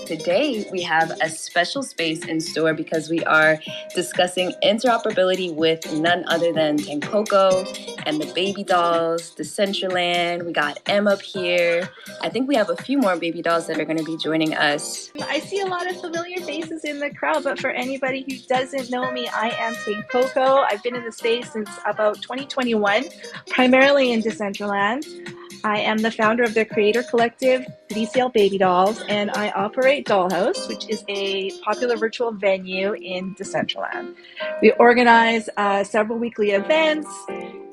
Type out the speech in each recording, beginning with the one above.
Today, we have a special space in store because we are discussing interoperability with none other than Tankoko and the Babydolls, Decentraland. We got M up here. I think we have a few more Babydolls that are going to be joining us. I see a lot of familiar faces in the crowd, but for anybody who doesn't know me, I am Tankoko. I've been in the space since about 2021, primarily in Decentraland. I am the founder of the creator collective DCL Babydolls, and I operate Dollhouse, which is a popular virtual venue in Decentraland. We organize several weekly events,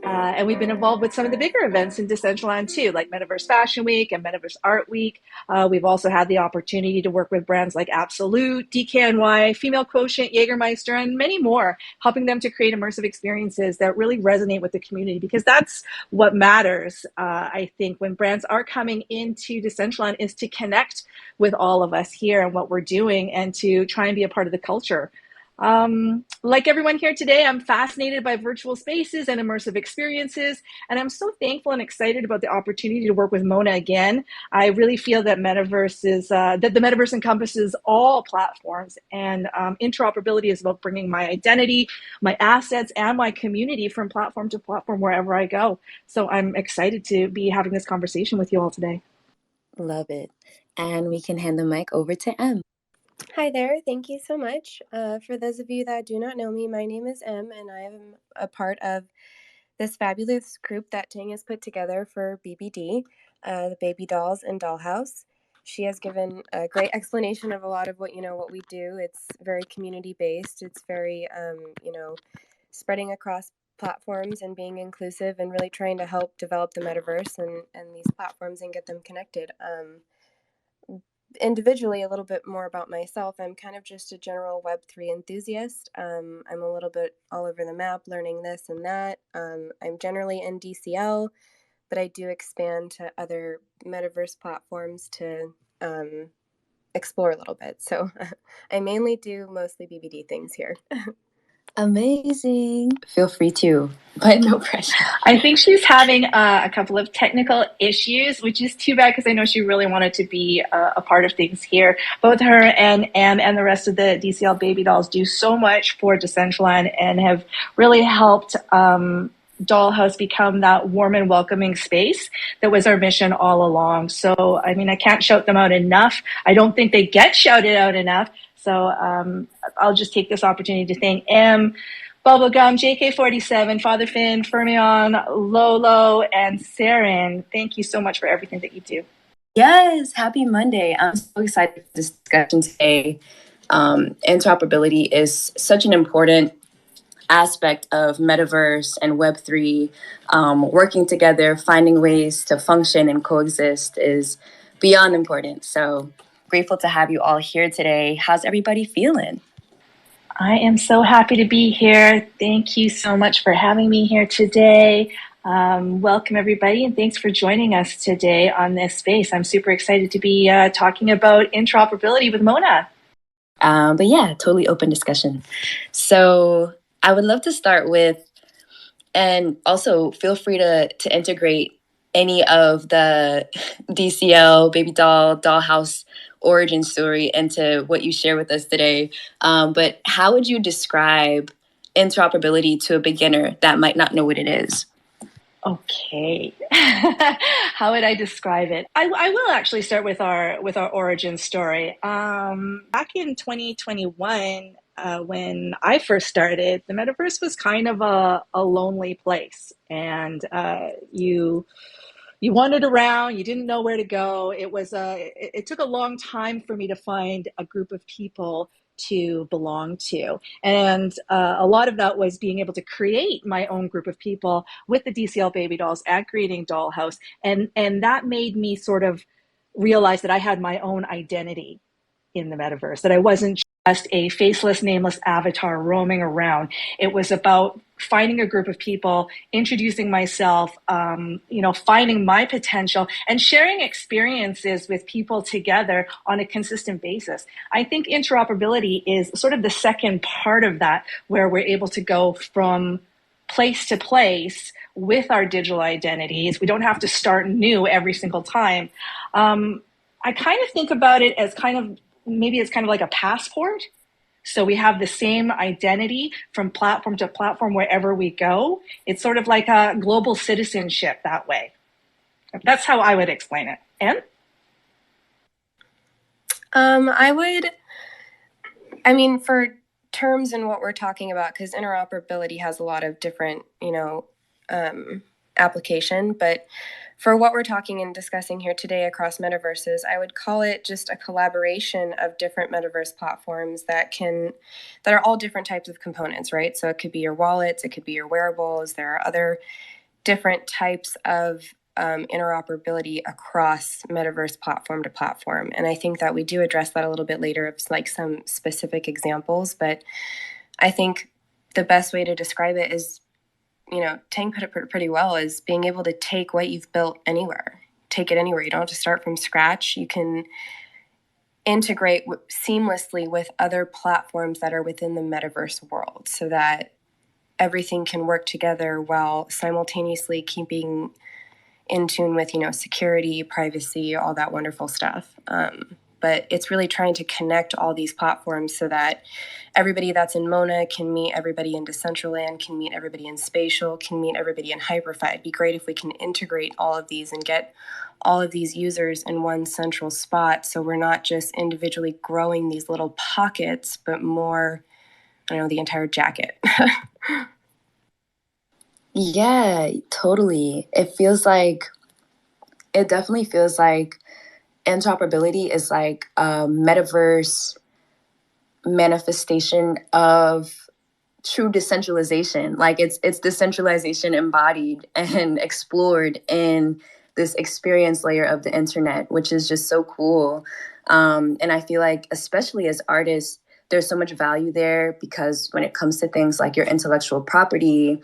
and we've been involved with some of the bigger events in Decentraland too, like Monaverse Fashion Week and Monaverse Art Week. We've also had the opportunity to work with brands like Absolute, DKNY, Female Quotient, Jägermeister, and many more, helping them to create immersive experiences that really resonate with the community, because that's what matters, I think, when brands are coming into Decentraland, is to connect with all of us here and what we're doing and to try and be a part of the culture. Like everyone here today, I'm fascinated by virtual spaces and immersive experiences, and I'm so thankful and excited about the opportunity to work with Mona again. I really feel that the metaverse encompasses all platforms, and interoperability is about bringing my identity, my assets, and my community from platform to platform wherever I go. So I'm excited to be having this conversation with you all today. Love it. And we can hand the mic over to M. Hi there, thank you so much. For those of you that do not know me, my name is Em, and I am a part of this fabulous group that Ting has put together for BBD, the Babydolls and Dollhouse. She has given a great explanation of a lot of what we do. It's very community based. It's very spreading across platforms and being inclusive and really trying to help develop the metaverse and these platforms and get them connected. Individually, a little bit more about myself. I'm kind of just a general Web3 enthusiast. I'm a little bit all over the map, learning this and that. I'm generally in DCL, but I do expand to other metaverse platforms to explore a little bit. So I mainly do mostly BBD things here. Amazing. Feel free to, but no pressure. I think she's having a couple of technical issues, which is too bad because I know she really wanted to be a part of things here. Both her and Em and the rest of the DCL Babydolls do so much for Decentraland and have really helped Dollhouse become that warm and welcoming space that was our mission all along. So, I mean, I can't shout them out enough. I don't think they get shouted out enough. So I'll just take this opportunity to thank M, Bubblegum, JK47, Father Finn, Fermion, Lolo, and Saren. Thank you so much for everything that you do. Yes, happy Monday. I'm so excited for this discussion today. Interoperability is such an important aspect of metaverse and Web3. Working together, finding ways to function and coexist is beyond important. So grateful to have you all here today. How's everybody feeling? I am so happy to be here. Thank you so much for having me here today. Welcome, everybody, and thanks for joining us today on this space. I'm super excited to be talking about interoperability with Mona. But yeah, totally open discussion. So I would love to start with, and also feel free to integrate any of the DCL, Dollhouse origin story into what you share with us today. But how would you describe interoperability to a beginner that might not know what it is? Okay. How would I describe it? I will actually start with our origin story. Back in 2021, when I first started, the metaverse was kind of a lonely place, and you wandered around, you didn't know where to go. It took a long time for me to find a group of people to belong to. And a lot of that was being able to create my own group of people with the DCL Babydolls and creating Dollhouse. And that made me sort of realize that I had my own identity in the metaverse, that I wasn't just a faceless, nameless avatar roaming around. It was about finding a group of people, introducing myself, finding my potential, and sharing experiences with people together on a consistent basis. I think interoperability is sort of the second part of that, where we're able to go from place to place with our digital identities. We don't have to start new every single time. I kind of think about it as kind of maybe it's kind of like a passport. So we have the same identity from platform to platform wherever we go. It's sort of like a global citizenship that way. That's how I would explain it. And for terms and what we're talking about, because interoperability has a lot of different, application, but for what we're talking and discussing here today across metaverses, I would call it just a collaboration of different metaverse platforms that are all different types of components, right? So it could be your wallets, it could be your wearables. There are other different types of interoperability across metaverse platform to platform. And I think that we do address that a little bit later of like some specific examples, but I think the best way to describe it is, Tang put it pretty well, is being able to take what you've built anywhere, take it anywhere. You don't have to start from scratch. You can integrate seamlessly with other platforms that are within the metaverse world so that everything can work together while simultaneously keeping in tune with, security, privacy, all that wonderful stuff. But it's really trying to connect all these platforms so that everybody that's in Mona can meet everybody in Decentraland, can meet everybody in Spatial, can meet everybody in Hyperfi. It'd be great if we can integrate all of these and get all of these users in one central spot so we're not just individually growing these little pockets, but more, the entire jacket. Yeah, totally. It definitely feels like interoperability is like a metaverse manifestation of true decentralization. Like it's decentralization embodied and explored in this experience layer of the internet, which is just so cool. And I feel like, especially as artists, there's so much value there because when it comes to things like your intellectual property,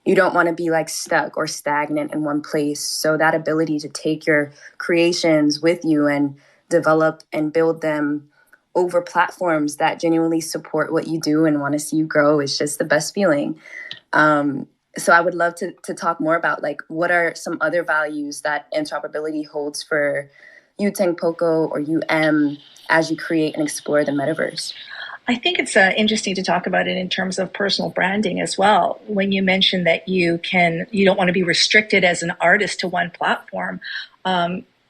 you don't want to be like stuck or stagnant in one place. So that ability to take your creations with you and develop and build them over platforms that genuinely support what you do and want to see you grow is just the best feeling. So I would love to talk more about like what are some other values that interoperability holds for you, Tang Poco, or you, M, as you create and explore the metaverse. I think it's interesting to talk about it in terms of personal branding as well. When you mentioned that you don't want to be restricted as an artist to one platform,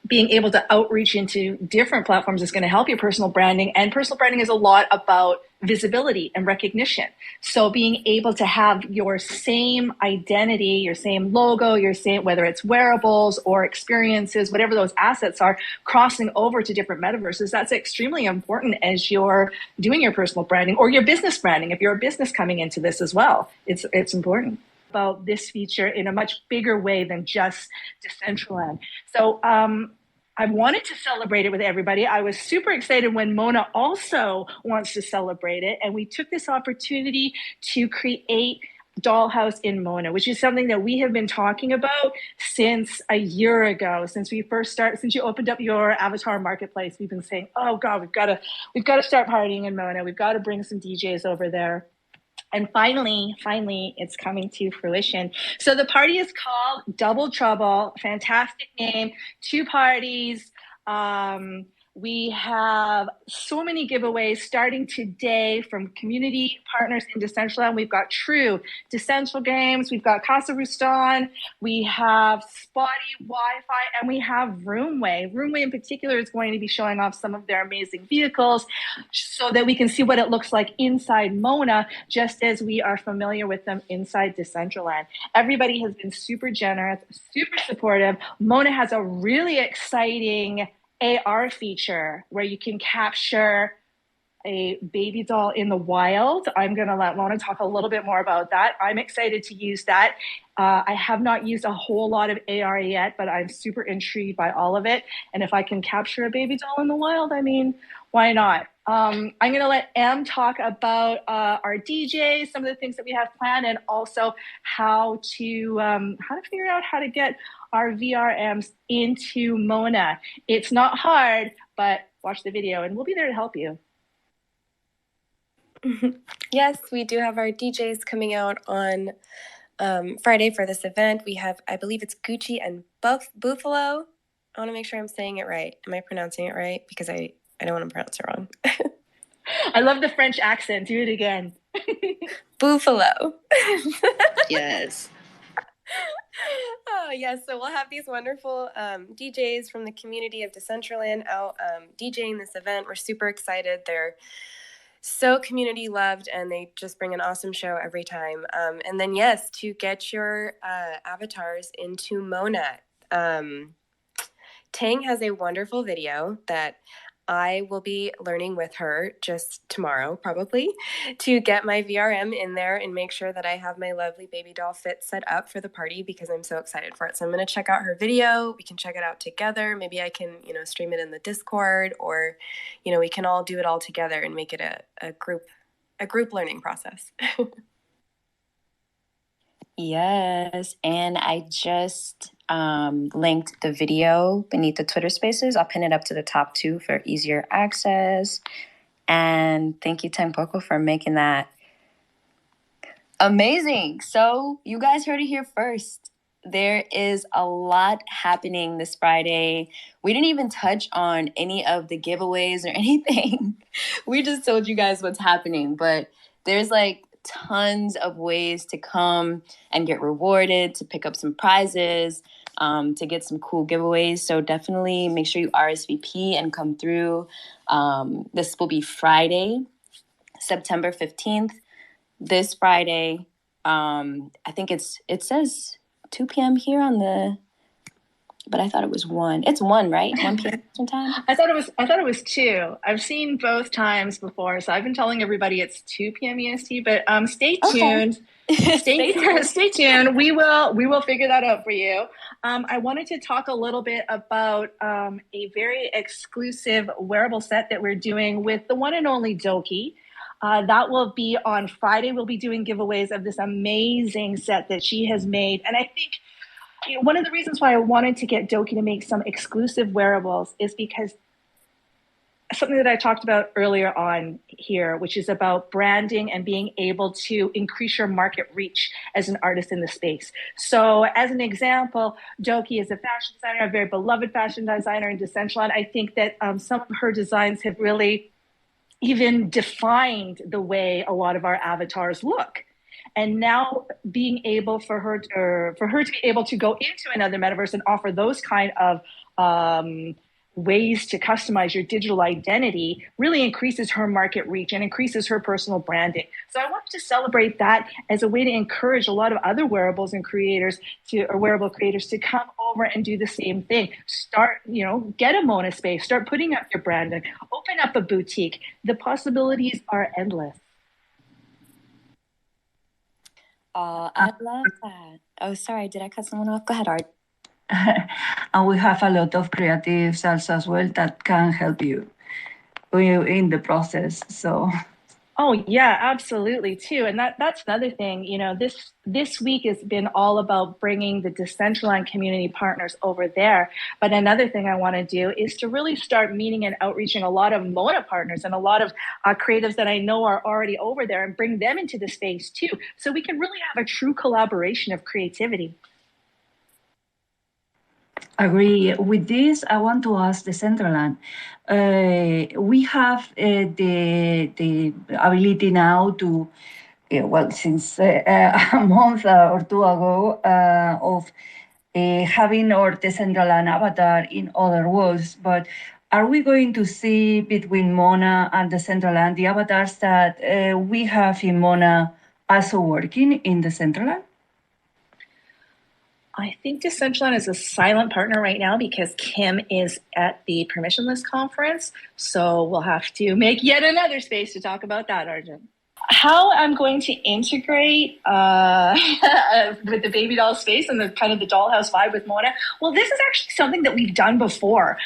being able to outreach into different platforms is going to help your personal branding. And personal branding is a lot about visibility and recognition. So being able to have your same identity, your same logo, your same, whether it's wearables or experiences, whatever those assets are, crossing over to different metaverses, that's extremely important as you're doing your personal branding or your business branding. If you're a business coming into this as well, it's important about this feature in a much bigger way than just Decentraland. So I wanted to celebrate it with everybody. I was super excited when Mona also wants to celebrate it. And we took this opportunity to create Dollhouse in Mona, which is something that we have been talking about since a year ago, since you opened up your avatar marketplace. We've been saying, oh God, we've got to start partying in Mona. We've got to bring some DJs over there. And finally, it's coming to fruition. So the party is called Double Trouble. Fantastic name. 2 parties. We have so many giveaways starting today from community partners in Decentraland. We've got True, Decentral Games, we've got Casa Rustan, we have Spotty Wi-Fi, and we have Roomway. Roomway in particular is going to be showing off some of their amazing vehicles so that we can see what it looks like inside Mona, just as we are familiar with them inside Decentraland. Everybody has been super generous, super supportive. Mona has a really exciting AR feature where you can capture a baby doll in the wild. I'm going to let Mona talk a little bit more about that. I'm excited to use that. I have not used a whole lot of AR yet, but I'm super intrigued by all of it. And if I can capture a baby doll in the wild, I mean, why not? I'm going to let Em talk about our DJs, some of the things that we have planned, and also how to figure out how to get our VRMs into Mona. It's not hard, but watch the video and we'll be there to help you. Yes, we do have our DJs coming out on Friday for this event. We have, I believe it's Gucci and Buffalo. I want to make sure I'm saying it right. Am I pronouncing it right? Because I I don't want to pronounce it wrong. I love the French accent. Do it again. Buffalo. Yes. Oh, yes. So we'll have these wonderful DJs from the community of Decentraland out DJing this event. We're super excited. They're so community loved, and they just bring an awesome show every time. And then, yes, to get your avatars into Mona. Tang has a wonderful video that I will be learning with her just tomorrow, probably, to get my VRM in there and make sure that I have my lovely baby doll fit set up for the party, because I'm so excited for it. So I'm going to check out her video. We can check it out together. Maybe I can, stream it in the Discord, or, we can all do it all together and make it a group learning process. Yes, and I just linked the video beneath the Twitter Spaces. I'll pin it up to the top too for easier access. And thank you, Tempoko, for making that amazing. So you guys heard it here first. There is a lot happening this Friday. We didn't even touch on any of the giveaways or anything. We just told you guys what's happening, but there's tons of ways to come and get rewarded, to pick up some prizes, to get some cool giveaways. So definitely make sure you RSVP and come through. This will be Friday, September 15th. This Friday, I think it says 2 p.m. here on the, but I thought it was 1. It's 1, right? 1 p.m. sometime? I thought it was 2. I've seen both times before, so I've been telling everybody it's 2 p.m. EST, but stay tuned. Okay. Stay tuned. We will figure that out for you. I wanted to talk a little bit about a very exclusive wearable set that we're doing with the one and only Doki. That will be on Friday. We'll be doing giveaways of this amazing set that she has made. And I think one of the reasons why I wanted to get Doki to make some exclusive wearables is because something that I talked about earlier on here, which is about branding and being able to increase your market reach as an artist in the space. So as an example, Doki is a fashion designer, a very beloved fashion designer in Decentraland. I think that some of her designs have really even defined the way a lot of our avatars look. And now being able for her to be able to go into another metaverse and offer those kind of ways to customize your digital identity really increases her market reach and increases her personal branding. So I wanted to celebrate that as a way to encourage a lot of other wearables and wearable creators to come over and do the same thing. Start, get a Mona space, start putting up your branding, open up a boutique. The possibilities are endless. Oh, I love that. Oh, sorry, did I cut someone off? Go ahead, Art. And we have a lot of creatives also as well that can help you in the process. So, oh yeah, absolutely too. And that's another thing. This week has been all about bringing the Decentraland community partners over there. But another thing I want to do is to really start meeting and outreaching a lot of Mona partners and a lot of creatives that I know are already over there, and bring them into the space too, so we can really have a true collaboration of creativity. agree with this. I want to ask Decentraland. We have the ability now to, since a month or 2 ago, of having our Decentraland avatar in other worlds. But are we going to see between Mona and Decentraland the avatars that we have in Mona also working in Decentraland? I think Decentraland is a silent partner right now because Kim is at the Permissionless conference. So we'll have to make yet another space to talk about that, Arjun. How I'm going to integrate with the Babydolls space and the kind of the dollhouse vibe with Mona. Well, this is actually something that we've done before.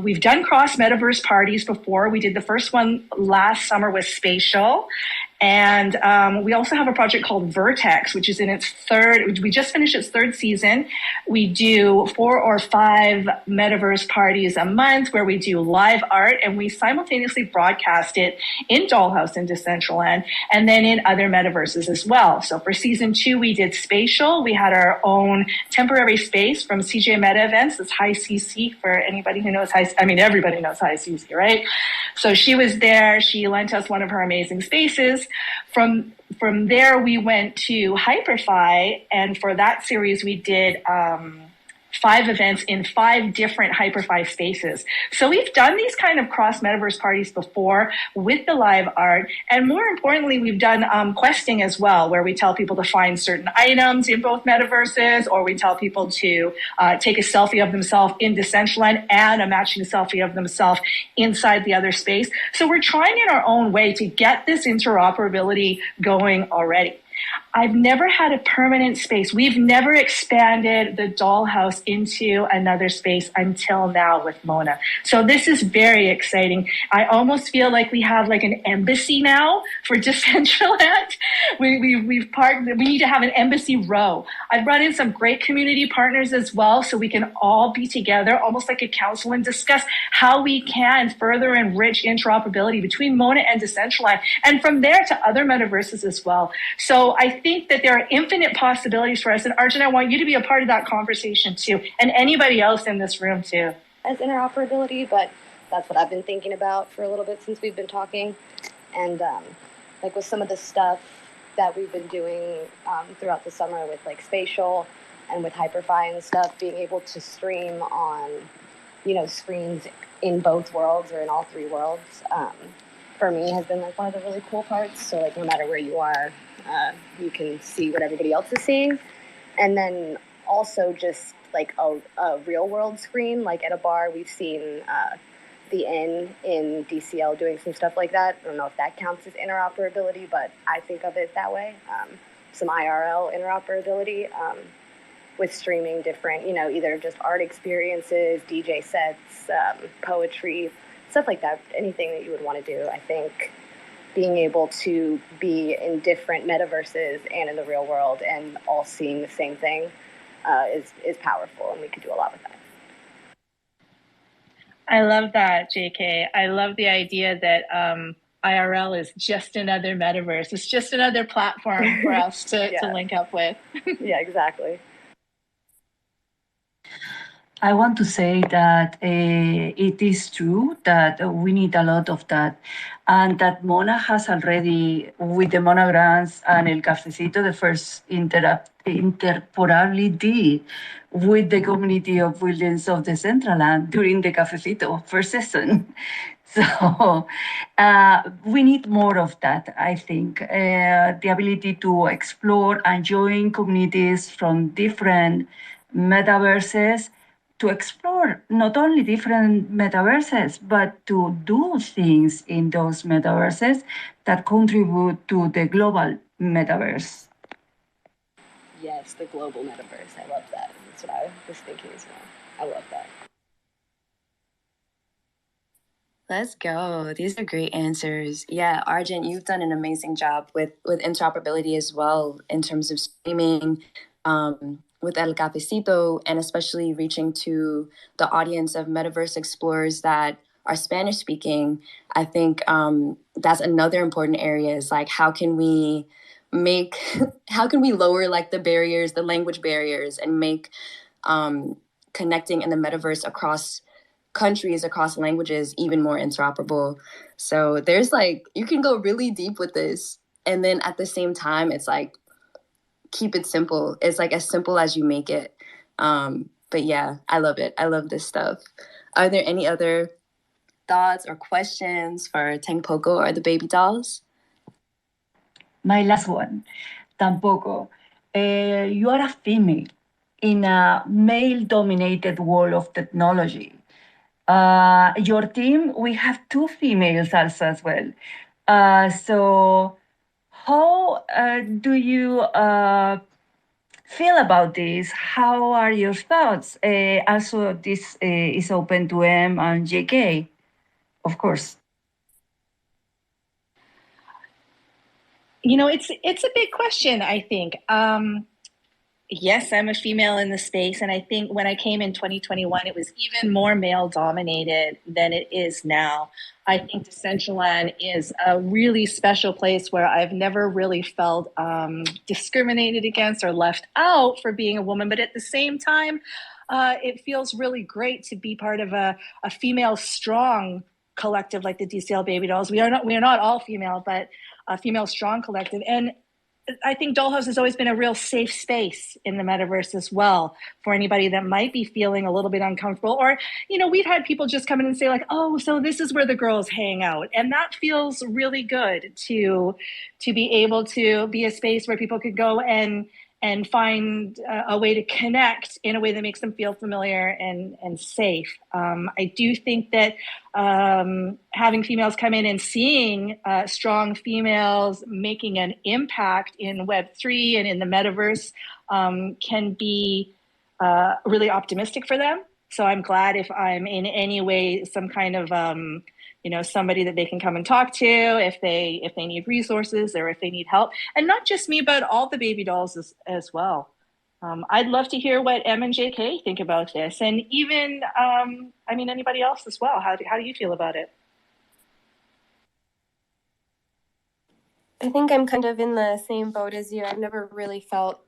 We've done cross metaverse parties before. We did the first one last summer with Spatial. And we also have a project called Vertex, which is in its third, we just finished its third season. We do 4 or 5 metaverse parties a month where we do live art, and we simultaneously broadcast it in Dollhouse and Decentraland, and then in other metaverses as well. So for season 2, we did Spatial. We had our own temporary space from CJ Meta Events. That's High CC for anybody who knows everybody knows High CC, right? So she was there. She lent us one of her amazing spaces. From there, we went to Hyperfy, and for that series, we did 5 events in 5 different Hyperfy spaces. So we've done these kind of cross metaverse parties before with the live art, and more importantly, we've done questing as well, where we tell people to find certain items in both metaverses, or we tell people to take a selfie of themselves in Decentraland and a matching selfie of themselves inside the other space. So we're trying in our own way to get this interoperability going already. I've never had a permanent space. We've never expanded the dollhouse into another space until now with Mona. So this is very exciting. I almost feel like we have like an embassy now for Decentraland. We've partnered. We need to have an embassy row. I've brought in some great community partners as well, so we can all be together, almost like a council, and discuss how we can further enrich interoperability between Mona and Decentraland, and from there to other metaverses as well. So I think that there are infinite possibilities for us. And Arjun, I want you to be a part of that conversation too, and anybody else in this room too. As interoperability, but that's what I've been thinking about for a little bit since we've been talking. And like with some of the stuff that we've been doing throughout the summer with like Spatial and with Hyperfy and stuff, being able to stream on, screens in both worlds or in all 3 worlds, for me has been like one of the really cool parts. So like no matter where you are, you can see what everybody else is seeing. And then also just like a real world screen, like at a bar, we've seen the Inn in DCL doing some stuff like that. I don't know if that counts as interoperability, but I think of it that way. Some IRL interoperability with streaming different, either just art experiences, DJ sets, poetry, stuff like that. Anything that you would want to do, I think being able to be in different metaverses and in the real world and all seeing the same thing is powerful, and we could do a lot with that. I love that, JK. I love the idea that IRL is just another metaverse. It's just another platform for us to link up with. Yeah, exactly. I want to say that it is true that we need a lot of that, and that Mona has already, with the Monograms and El Cafecito, the first interoperability with the community of buildings of the Decentraland during the Cafecito first season. So we need more of that, I think. The ability to explore and join communities from different metaverses, to explore not only different metaverses, but to do things in those metaverses that contribute to the global metaverse. Yes, the global metaverse. I love that. That's what I was thinking as well. I love that. Let's go. These are great answers. Yeah, Arjun, you've done an amazing job with interoperability as well in terms of streaming, with El Cafecito, and especially reaching to the audience of Metaverse explorers that are Spanish speaking. I think that's another important area, is like, how can we lower like the barriers, the language barriers, and make connecting in the Metaverse across countries, across languages, even more interoperable. So there's like, you can go really deep with this. And then at the same time, it's like, keep it simple. It's like as simple as you make it. But yeah, I love it. I love this stuff. Are there any other thoughts or questions for Tang Poco or the Babydolls? My last one, Tampoco. You are a female in a male-dominated world of technology. Your team, we have 2 females also as well. So how do you feel about this? How are your thoughts? Also, this is open to M and JK, of course. It's a big question, I think. Yes, I'm a female in the space, and I think when I came in 2021, it was even more male dominated than it is now. I think Decentraland is a really special place where I've never really felt discriminated against or left out for being a woman, but at the same time, it feels really great to be part of a female strong collective like the DCL Babydolls. We are not all female, but a female strong collective, and I think Dollhouse has always been a real safe space in the metaverse as well for anybody that might be feeling a little bit uncomfortable. Or, we've had people just come in and say like, "Oh, so this is where the girls hang out," and that feels really good to be able to be a space where people could go and find a way to connect in a way that makes them feel familiar and safe. I do think that having females come in and seeing strong females making an impact in Web3 and in the metaverse can be really optimistic for them. So I'm glad if I'm in any way some kind of somebody that they can come and talk to if they need resources or if they need help, and not just me, but all the Babydolls as well. I'd love to hear what M and JK think about this, and even anybody else as well. How do you feel about it? I think I'm kind of in the same boat as you. I've never really felt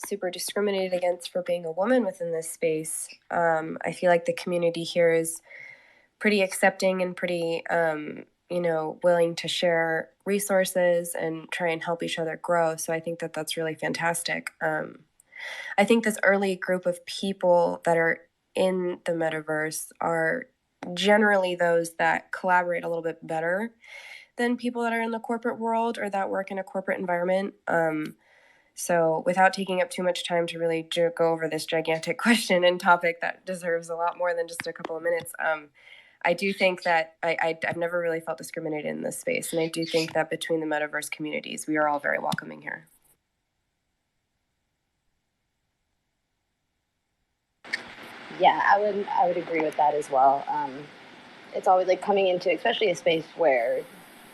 super discriminated against for being a woman within this space. I feel like the community here is pretty accepting and pretty, willing to share resources and try and help each other grow. So I think that that's really fantastic. I think this early group of people that are in the metaverse are generally those that collaborate a little bit better than people that are in the corporate world or that work in a corporate environment. So without taking up too much time to really go over this gigantic question and topic that deserves a lot more than just a couple of minutes, I do think that I've never really felt discriminated in this space. And I do think that between the metaverse communities, we are all very welcoming here. Yeah, I would agree with that as well. It's always like coming into, especially a space where,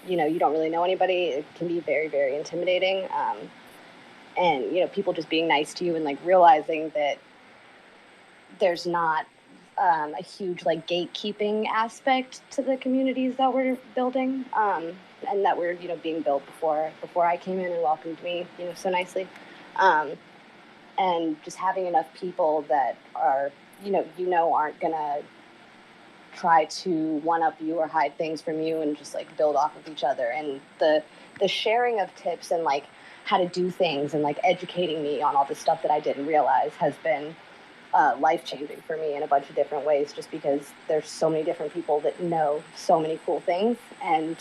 you don't really know anybody. It can be very, very intimidating. And, people just being nice to you and like realizing that there's not a huge like gatekeeping aspect to the communities that we're building, and that we're being built before I came in and welcomed me so nicely, and just having enough people that are aren't gonna try to one up you or hide things from you and just like build off of each other, and the sharing of tips and like how to do things and like educating me on all the stuff that I didn't realize has been life-changing for me in a bunch of different ways, just because there's so many different people that know so many cool things, and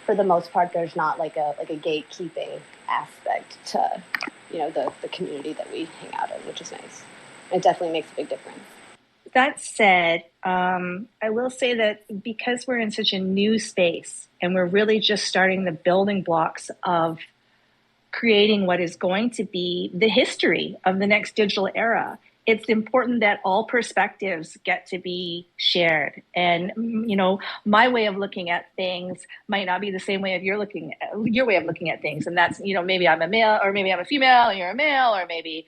for the most part there's not like a gatekeeping aspect to the community that we hang out in, which is nice. It definitely makes a big difference. That said, I will say that because we're in such a new space and we're really just starting the building blocks of creating what is going to be the history of the next digital era, it's important that all perspectives get to be shared. And, my way of looking at things might not be the same way of your way of looking at things. And that's, maybe I'm a male, or maybe I'm a female and you're a male, or maybe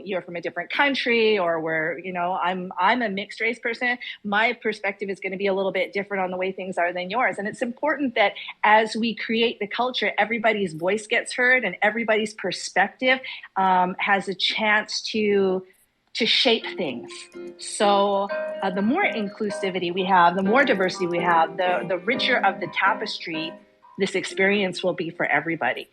you're from a different country, or I'm a mixed race person. My perspective is going to be a little bit different on the way things are than yours. And it's important that as we create the culture, everybody's voice gets heard and everybody's perspective has a chance to shape things. So the more inclusivity we have, the more diversity we have, the richer of the tapestry this experience will be for everybody.